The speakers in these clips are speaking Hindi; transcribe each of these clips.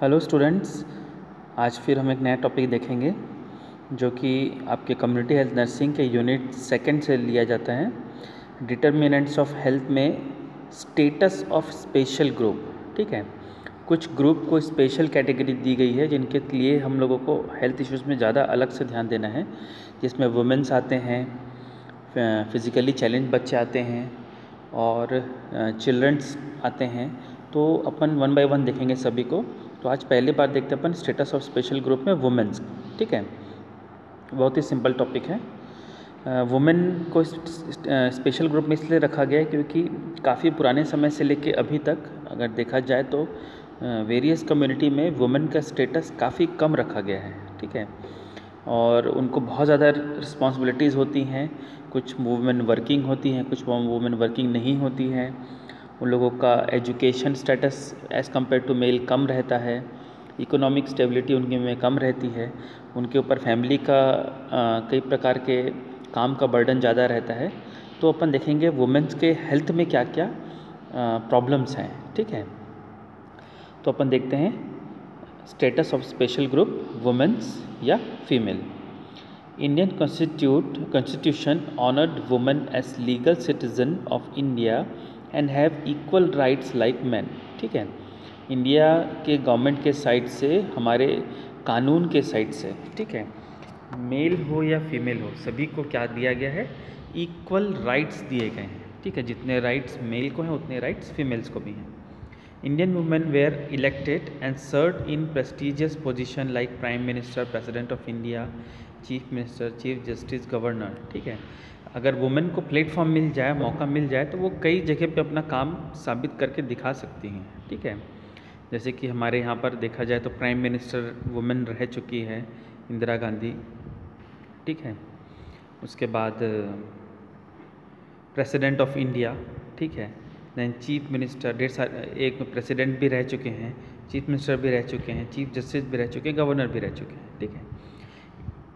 हेलो स्टूडेंट्स, आज फिर हम एक नया टॉपिक देखेंगे जो कि आपके कम्युनिटी हेल्थ नर्सिंग के यूनिट सेकंड से लिया जाता है। डिटर्मिनेंट्स ऑफ हेल्थ में स्टेटस ऑफ स्पेशल ग्रुप। ठीक है, कुछ ग्रुप को स्पेशल कैटेगरी दी गई है जिनके लिए हम लोगों को हेल्थ इश्यूज़ में ज़्यादा अलग से ध्यान देना है, जिसमें वुमेन्स आते हैं, फिज़िकली चैलेंज बच्चे आते हैं और चिल्ड्रंस आते हैं। तो अपन वन बाय वन देखेंगे सभी को। तो आज पहली बार देखते हैं अपन स्टेटस ऑफ स्पेशल ग्रुप में वुमेन्स। ठीक है, बहुत ही सिंपल टॉपिक है। वुमेन को स्पेशल ग्रुप में इसलिए रखा गया है क्योंकि काफ़ी पुराने समय से लेके अभी तक अगर देखा जाए तो वेरियस कम्युनिटी में वुमेन का स्टेटस काफ़ी कम रखा गया है। ठीक है, और उनको बहुत ज़्यादा रिस्पॉन्सिबिलिटीज़ होती हैं। कुछ वुमेन वर्किंग होती हैं, कुछ वुमेन वर्किंग नहीं होती हैं। उन लोगों का education status as compare to male कम रहता है। इकोनॉमिक स्टेबिलिटी उनके में कम रहती है। उनके ऊपर फैमिली का कई प्रकार के काम का बर्डन ज़्यादा रहता है। तो अपन देखेंगे वुमेन्स के हेल्थ में क्या क्या प्रॉब्लम्स हैं। ठीक है, तो अपन देखते हैं status of special group womens या female. Indian constitution honoured women as legal citizen of India and have equal rights like man. ठीक है, इंडिया के गवर्नमेंट के साइड से, हमारे कानून के साइड से, ठीक है, मेल हो या फीमेल हो, सभी को क्या दिया गया है? इक्वल राइट्स दिए गए हैं। ठीक है, जितने राइट्स मेल को हैं उतने राइट्स फीमेल्स को भी हैं। Indian women were elected and serve in prestigious position like prime minister, president of India, chief minister, chief justice, governor. ठीक है, अगर वुमेन को प्लेटफॉर्म मिल जाए, मौका मिल जाए, तो वो कई जगह पे अपना काम साबित करके दिखा सकती हैं। ठीक है, जैसे कि हमारे यहाँ पर देखा जाए तो प्राइम मिनिस्टर वुमेन रह चुकी है, इंदिरा गांधी। ठीक है, उसके बाद प्रेसिडेंट ऑफ इंडिया। ठीक है, दैन चीफ मिनिस्टर, ढेर सारे, एक प्रेसिडेंट भी रह चुके हैं, चीफ मिनिस्टर भी रह चुके हैं, चीफ जस्टिस भी रह चुके हैं, गवर्नर भी रह चुके हैं। ठीक है,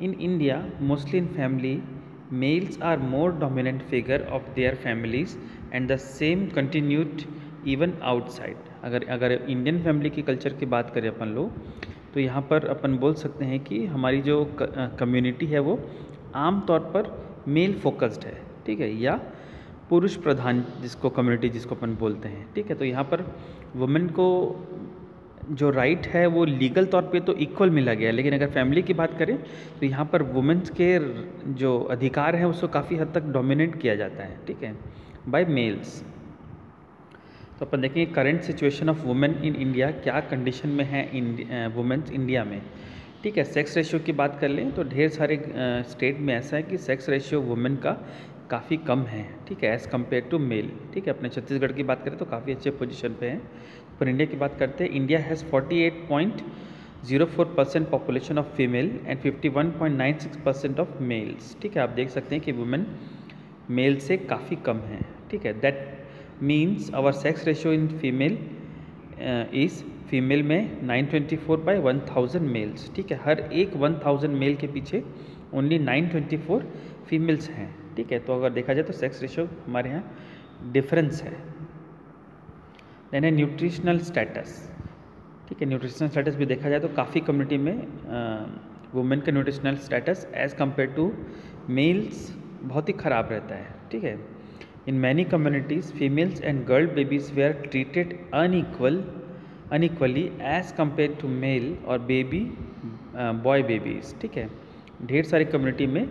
in India mostly in family males are more dominant figure of their families and the same continued even outside। अगर इंडियन फैमिली की कल्चर की बात करें अपन लोग, तो यहाँ पर अपन बोल सकते हैं कि हमारी जो कम्युनिटी है वो आम तौर पर मेल फोकस्ड है। ठीक है, या पुरुष प्रधान जिसको कम्युनिटी जिसको अपन बोलते हैं। ठीक है, तो यहाँ पर वुमेन को जो राइट है वो लीगल तौर पे तो इक्वल मिला गया है, लेकिन अगर फैमिली की बात करें तो यहाँ पर वुमेन्स के जो अधिकार हैं उसको काफ़ी हद तक डोमिनेट किया जाता है। ठीक है, बाय मेल्स। तो अपन देखेंगे current situation of women in India, क्या कंडीशन में है वुमेन्स इंडिया में। ठीक है, सेक्स रेशियो की बात कर लें तो ढेर सारे स्टेट में ऐसा है कि सेक्स रेशियो वुमेन का काफ़ी कम है। ठीक है, एज़ कम्पेयर टू मेल। ठीक है, अपने छत्तीसगढ़ की बात करें तो काफ़ी अच्छे पोजीशन पे हैं। पर इंडिया की बात करते हैं, India has 48.04% population of female and 51.96% of males. ठीक है, आप देख सकते हैं कि वुमेन मेल से काफ़ी कम है। ठीक है, that means our sex ratio in female is, female में 924/1000 मेल्स। ठीक है, हर एक 1000 मेल के पीछे ओनली 924 फीमेल्स हैं। ठीक है, तो अगर देखा जाए तो सेक्स रेशियो हमारे यहाँ डिफरेंस है। देन है न्यूट्रिशनल स्टेटस। ठीक है, न्यूट्रिशनल स्टेटस भी देखा जाए तो काफ़ी कम्युनिटी में वुमेन का nutritional status as compare to males बहुत ही ख़राब रहता है। ठीक है, in many communities females and girl babies were treated unequally as compare to male और बॉय बेबीज़। ठीक है, ढेर सारी कम्युनिटी में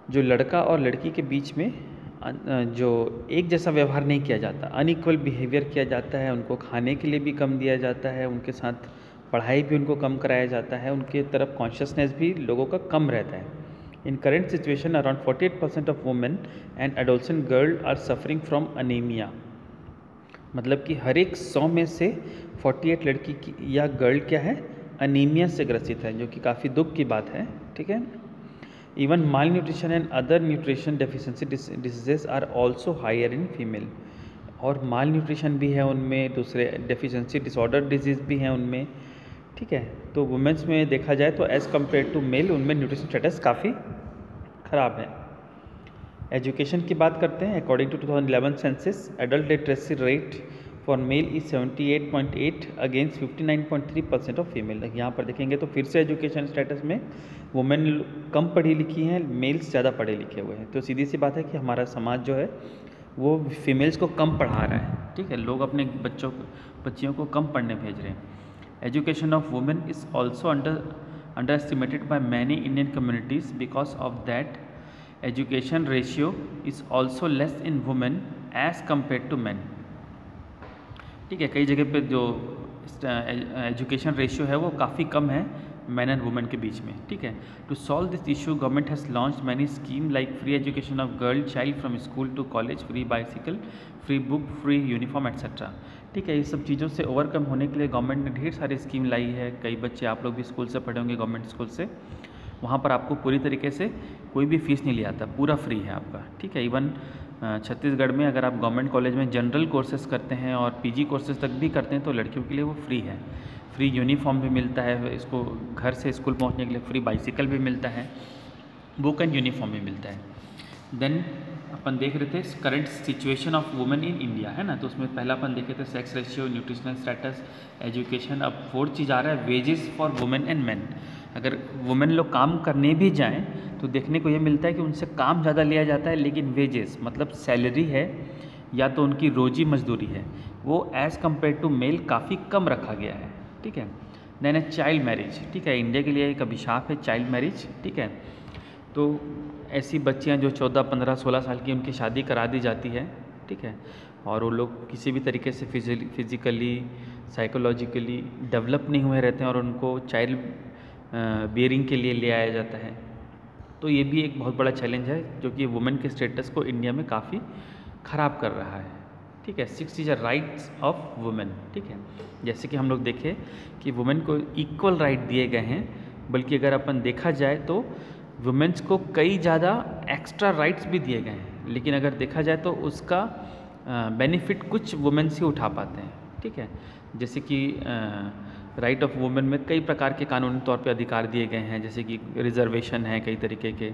जो लड़का और लड़की के बीच में जो एक जैसा व्यवहार नहीं किया जाता, अनइक्वल बिहेवियर किया जाता है। उनको खाने के लिए भी कम दिया जाता है, उनके साथ पढ़ाई भी उनको कम कराया जाता है, उनके तरफ कॉन्शियसनेस भी लोगों का कम रहता है। In current situation around 48% of women and adolescent girl are suffering from anaemia. मतलब कि हर एक 100 में से 48 लड़की की या गर्ल क्या है, अनीमिया से ग्रसित है, जो कि काफ़ी दुख की बात है। ठीक है, even malnutrition and other nutrition deficiency diseases are also higher in female. और माल न्यूट्रिशन भी है उनमें, दूसरे डेफिशिएंसी डिसऑर्डर डिजीज़ भी हैं उनमें। ठीक है, तो वुमेन्स में देखा जाए तो एज़ कम्पेयर टू मेल उनमें न्यूट्रिशन स्टेटस काफ़ी ख़राब है। एजुकेशन की बात करते हैं, according to 2011 census adult literacy rate for male is 78.8 against 59.3% of female. यहाँ पर देखेंगे तो फिर से एजुकेशन स्टेटस में वुमेन कम पढ़ी लिखी हैं, मेल्स ज़्यादा पढ़े लिखे हुए हैं। तो सीधी सी बात है कि हमारा समाज जो है वो फीमेल्स को कम पढ़ा रहा है, ठीक है, लोग अपने बच्चियों को कम पढ़ने भेज रहे हैं। Education of women is also underestimated by many Indian communities because of that education ratio is also less in women as compare to man. ठीक है, कई जगह पे जो एजुकेशन रेशियो है वो काफ़ी कम है मैन एंड वुमेन के बीच में। ठीक है, to solve this issue government has launch many scheme like free education of girl child from school to college, free bicycle, free book, free uniform etcetera. ठीक है, ये सब चीज़ों से ओवरकम होने के लिए गवर्नमेंट ने ढेर सारी स्कीम लाई है। कई बच्चे, आप लोग भी स्कूल से पढ़े होंगे, गवर्नमेंट स्कूल से, वहाँ पर आपको पूरी तरीके से कोई भी फीस नहीं लिया था, पूरा फ्री है आपका। ठीक है, इवन छत्तीसगढ़ में अगर आप गवर्नमेंट कॉलेज में जनरल कोर्सेज करते हैं और पीजी कोर्सेज तक भी करते हैं तो लड़कियों के लिए वो फ्री है। फ्री यूनिफॉर्म भी मिलता है, इसको घर से स्कूल पहुंचने के लिए फ्री बाइसिकल भी मिलता है, बुक एंड यूनिफॉर्म भी मिलता है। देन अपन देख रहे थे current situation of women in India, है ना, तो उसमें पहला अपन देखे थे sex ratio, nutritional status, education. अब फोर्थ चीज़ आ रहा है wages for women and man. अगर वुमेन लोग काम करने भी जाएं तो देखने को ये मिलता है कि उनसे काम ज़्यादा लिया जाता है, लेकिन वेजेस मतलब सैलरी है या तो उनकी रोजी मजदूरी है वो एज़ कम्पेयर टू मेल काफ़ी कम रखा गया है। ठीक है, देन है चाइल्ड मैरिज। ठीक है, इंडिया के लिए एक अभिशाप है चाइल्ड मैरिज। ठीक है, तो ऐसी बच्चियां जो 14, 15, 16 साल की, उनकी शादी करा दी जाती है। ठीक है, और वो लोग किसी भी तरीके से फिज़िकली साइकोलॉजिकली डेवलप नहीं हुए रहते हैं और उनको चाइल्ड बियरिंग के लिए ले आया जाता है। तो ये भी एक बहुत बड़ा चैलेंज है जो कि वुमेन के स्टेटस को इंडिया में काफ़ी ख़राब कर रहा है। ठीक है, 6 इज राइट्स ऑफ वुमेन। ठीक है, जैसे कि हम लोग देखें कि वुमेन को इक्वल राइट दिए गए हैं, बल्कि अगर अपन देखा जाए तो वुमेन्स को कई ज़्यादा एक्स्ट्रा राइट्स भी दिए गए हैं, लेकिन अगर देखा जाए तो उसका बेनिफिट कुछ वुमेन्स ही उठा पाते हैं। ठीक है, जैसे कि राइट ऑफ वुमेन में कई प्रकार के कानूनी तौर पे अधिकार दिए गए हैं, जैसे कि रिजर्वेशन है, कई तरीके के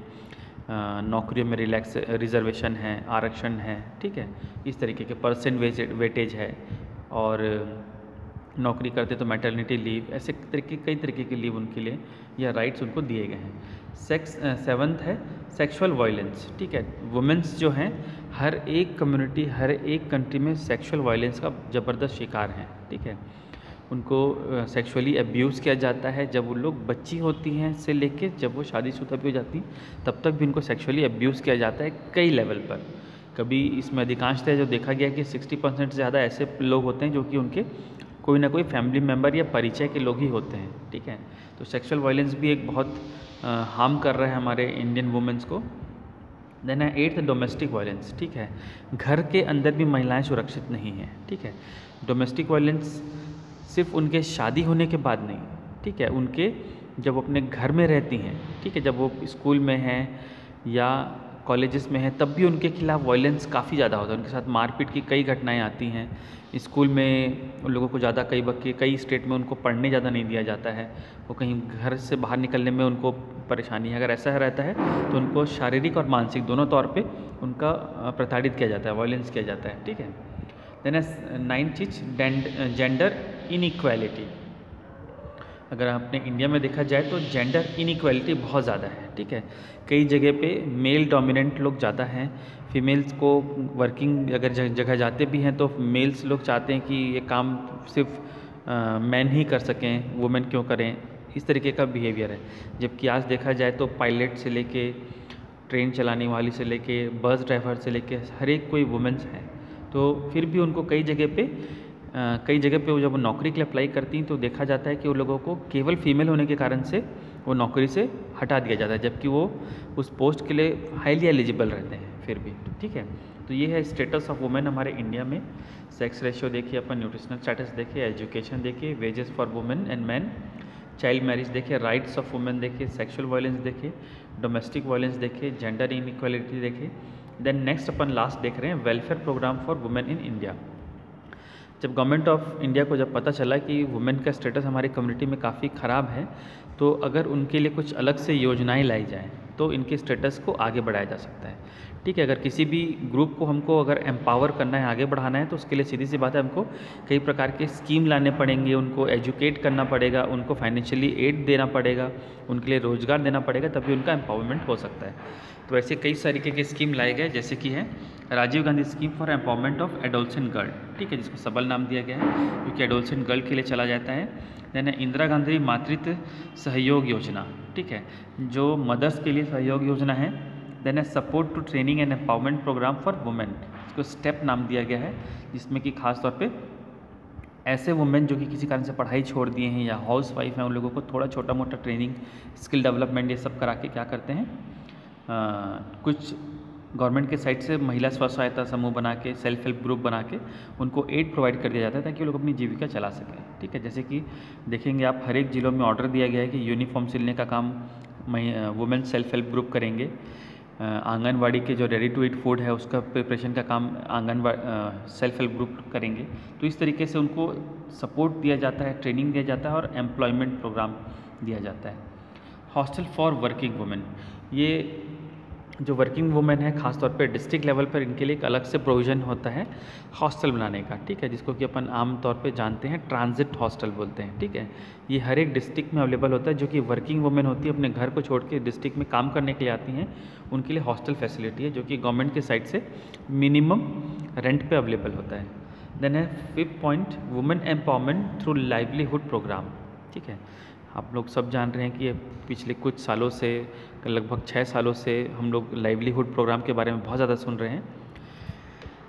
नौकरियों में रिजर्वेशन है, आरक्षण है। ठीक है, इस तरीके के परसेंट वेटेज है, और नौकरी करते तो मैटरनिटी लीव, ऐसे कई तरीके के लीव उनके लिए या राइट्स उनको दिए गए हैं। 7th है सेक्सुअल वायलेंस। ठीक है, वुमेन्स जो हैं हर एक कम्युनिटी, हर एक कंट्री में सेक्सुअल वायलेंस का ज़बरदस्त शिकार हैं। ठीक है, उनको सेक्सुअली अब्यूज़ किया जाता है जब वो लोग बच्ची होती हैं से लेके जब वो शादीशुदा भी हो जाती तब तक भी उनको सेक्सुअली अब्यूज़ किया जाता है कई लेवल पर। कभी इसमें अधिकांशतः जो देखा गया कि 60% से ज़्यादा ऐसे लोग होते हैं जो कि उनके कोई ना कोई फैमिली मेम्बर या परिचय के लोग ही होते हैं। ठीक है, तो सेक्सुअल वायलेंस भी एक बहुत हार्म कर रहा है हमारे इंडियन वुमेन्स को। देन है 8th डोमेस्टिक वायलेंस। ठीक है, घर के अंदर भी महिलाएं सुरक्षित नहीं हैं। ठीक है, डोमेस्टिक वायलेंस सिर्फ उनके शादी होने के बाद नहीं, ठीक है, उनके जब अपने घर में रहती हैं, ठीक है, जब वो स्कूल में हैं या कॉलेजेस में हैं, तब भी उनके खिलाफ वायलेंस काफ़ी ज़्यादा होता है। उनके साथ मारपीट की कई घटनाएं आती हैं। स्कूल में उन लोगों को ज़्यादा कई स्टेट में उनको पढ़ने ज़्यादा नहीं दिया जाता है, वो कहीं घर से बाहर निकलने में उनको परेशानी है। अगर ऐसा रहता है तो उनको शारीरिक और मानसिक दोनों तौर पे उनका प्रताड़ित किया जाता है, वायलेंस किया जाता है। ठीक है, देन 9th चीज जेंडर इनइक्वालिटी। अगर अपने इंडिया में देखा जाए तो जेंडर इनइक्वालिटी बहुत ज़्यादा है। ठीक है, कई जगह पे मेल डोमिनेंट लोग ज़्यादा हैं। फीमेल्स को वर्किंग अगर जगह जाते भी हैं तो मेल्स लोग चाहते हैं कि ये काम सिर्फ मैन ही कर सकें, वुमेन क्यों करें, इस तरीके का बिहेवियर है। जबकि आज देखा जाए तो पायलट से लेके ट्रेन चलाने वाली से लेके बस ड्राइवर से लेके हर एक कोई वुमेन्स हैं। तो फिर भी उनको कई जगह पे वो जब नौकरी के लिए अप्लाई करती हैं तो देखा जाता है कि वो लोगों को केवल फीमेल होने के कारण से वो नौकरी से हटा दिया जाता है, जबकि वो उस पोस्ट के लिए हाईली एलिजिबल रहते हैं फिर भी। ठीक है, तो ये है स्टेटस ऑफ वुमेन हमारे इंडिया में। सेक्स रेशियो देखिए अपन, न्यूट्रिशनल स्टेटस देखिए, एजुकेशन देखिए, wages for women and man, child marriage देखिए, राइट्स ऑफ वुमेन देखिए, सेक्सुअल वायलेंस देखिए, डोमेस्टिक वायलेंस देखिए, जेंडर इनइक्वालिटी देखिए। देन नेक्स्ट अपन लास्ट देख रहे हैं welfare program for women in India. जब गवर्नमेंट ऑफ इंडिया को जब पता चला कि वुमेन का स्टेटस हमारी कम्युनिटी में काफ़ी ख़राब है, तो अगर उनके लिए कुछ अलग से योजनाएं लाई जाएँ, तो इनके स्टेटस को आगे बढ़ाया जा सकता है। ठीक है, अगर किसी भी ग्रुप को हमको अगर एम्पावर करना है, आगे बढ़ाना है, तो उसके लिए सीधी सी बात है, हमको कई प्रकार के स्कीम लाने पड़ेंगे, उनको एजुकेट करना पड़ेगा, उनको फाइनेंशियली एड देना पड़ेगा, उनके लिए रोजगार देना पड़ेगा, तभी उनका एम्पावरमेंट हो सकता है। तो ऐसे कई तरीके के स्कीम लाए गए, जैसे कि है Rajiv Gandhi scheme for empowerment of adolescent girl, ठीक है, जिसको सबल नाम दिया गया है क्योंकि एडोलसेंट गर्ल के लिए चला जाता है। देन इंदिरा गांधी मातृत्व सहयोग योजना, ठीक है, जो मदर्स के लिए सहयोग योजना है। देन है support to training and empowerment program for women, इसको स्टेप नाम दिया गया है, जिसमें कि खास तौर पे ऐसे वुमेन जो कि किसी कारण से पढ़ाई छोड़ दिए हैं या हाउस वाइफ हैं, उन लोगों को थोड़ा छोटा मोटा ट्रेनिंग, स्किल डेवलपमेंट ये सब करा के क्या करते हैं, कुछ गवर्नमेंट के साइड से महिला स्व सहायता समूह बना के, सेल्फ हेल्प ग्रुप बना के उनको एड प्रोवाइड कर दिया जाता है ताकि वो लोग अपनी जीविका चला सकें। ठीक है, जैसे कि देखेंगे आप हर एक जिलों में ऑर्डर दिया गया है कि यूनिफॉर्म सिलने का काम वुमेन सेल्फ हेल्प ग्रुप करेंगे, आंगनवाड़ी के जो रेडी टू ईट फूड है उसका प्रिपरेशन का काम सेल्फ हेल्प ग्रुप करेंगे। तो इस तरीके से उनको सपोर्ट दिया जाता है, ट्रेनिंग दिया जाता है और एम्प्लॉयमेंट प्रोग्राम दिया जाता है। हॉस्टल फॉर वर्किंग वुमेन, ये जो वर्किंग वुमेन है खासतौर पे डिस्ट्रिक्ट लेवल पर इनके लिए एक अलग से प्रोविज़न होता है हॉस्टल बनाने का। ठीक है, जिसको कि अपन आम तौर पे जानते हैं ट्रांजिट हॉस्टल बोलते हैं। ठीक है, ये हर एक डिस्ट्रिक्ट में अवेलेबल होता है। जो कि वर्किंग वुमेन होती है, अपने घर को छोड़ के डिस्ट्रिक्ट में काम करने के लिए आती हैं, उनके लिए हॉस्टल फैसिलिटी है जो कि गवर्नमेंट के साइड से मिनिमम रेंट पे अवेलेबल होता है। देन है 5th point, women empowerment through livelihood program. ठीक है, आप लोग सब जान रहे हैं कि पिछले कुछ सालों से, लगभग 6 सालों से हम लोग लाइवलीहुड प्रोग्राम के बारे में बहुत ज़्यादा सुन रहे हैं।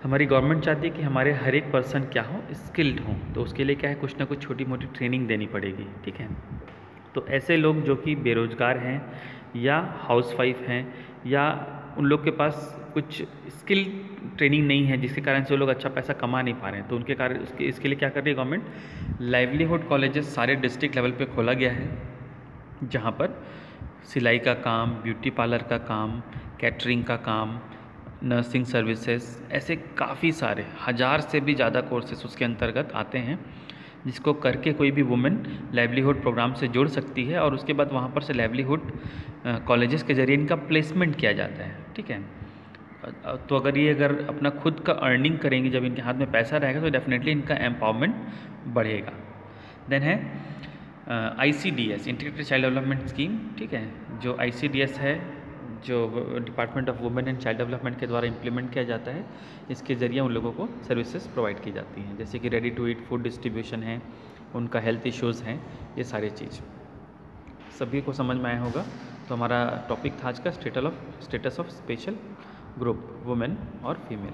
हमारी गवर्नमेंट चाहती है कि हमारे हर एक पर्सन क्या हो, स्किल्ड हों, तो उसके लिए क्या है, कुछ ना कुछ छोटी मोटी ट्रेनिंग देनी पड़ेगी। ठीक है, तो ऐसे लोग जो कि बेरोजगार हैं या हाउसवाइफ हैं या उन लोग के पास कुछ स्किल ट्रेनिंग नहीं है जिसके कारण से वो लोग अच्छा पैसा कमा नहीं पा रहे हैं, तो उनके कारण इसके लिए क्या कर रही है गवर्नमेंट, लाइवलीहुड कॉलेजेस सारे डिस्ट्रिक्ट लेवल पे खोला गया है, जहाँ पर सिलाई का काम, ब्यूटी पार्लर का काम, कैटरिंग का काम, नर्सिंग सर्विसेज, ऐसे काफ़ी सारे 1000 से भी ज़्यादा कोर्सेस उसके अंतर्गत आते हैं, जिसको करके कोई भी वुमेन लाइवलीहुड प्रोग्राम से जुड़ सकती है और उसके बाद वहाँ पर से लाइवलीहुड कॉलेजेस के ज़रिए इनका प्लेसमेंट किया जाता है। ठीक है, तो अगर ये अपना खुद का अर्निंग करेंगे, जब इनके हाथ में पैसा रहेगा तो डेफिनेटली इनका एम्पावरमेंट बढ़ेगा। देन है ICDS, integrated child development scheme. ठीक है, जो ICDS है, जो department of women and child development के द्वारा इम्प्लीमेंट किया जाता है, इसके ज़रिए उन लोगों को सर्विसेज प्रोवाइड की जाती हैं, जैसे कि ready to eat food distribution है, उनका हेल्थ इश्यूज़ हैं, ये सारी चीज़ सभी को समझ में आया होगा। तो हमारा टॉपिक था आज का status of special group women और फीमेल।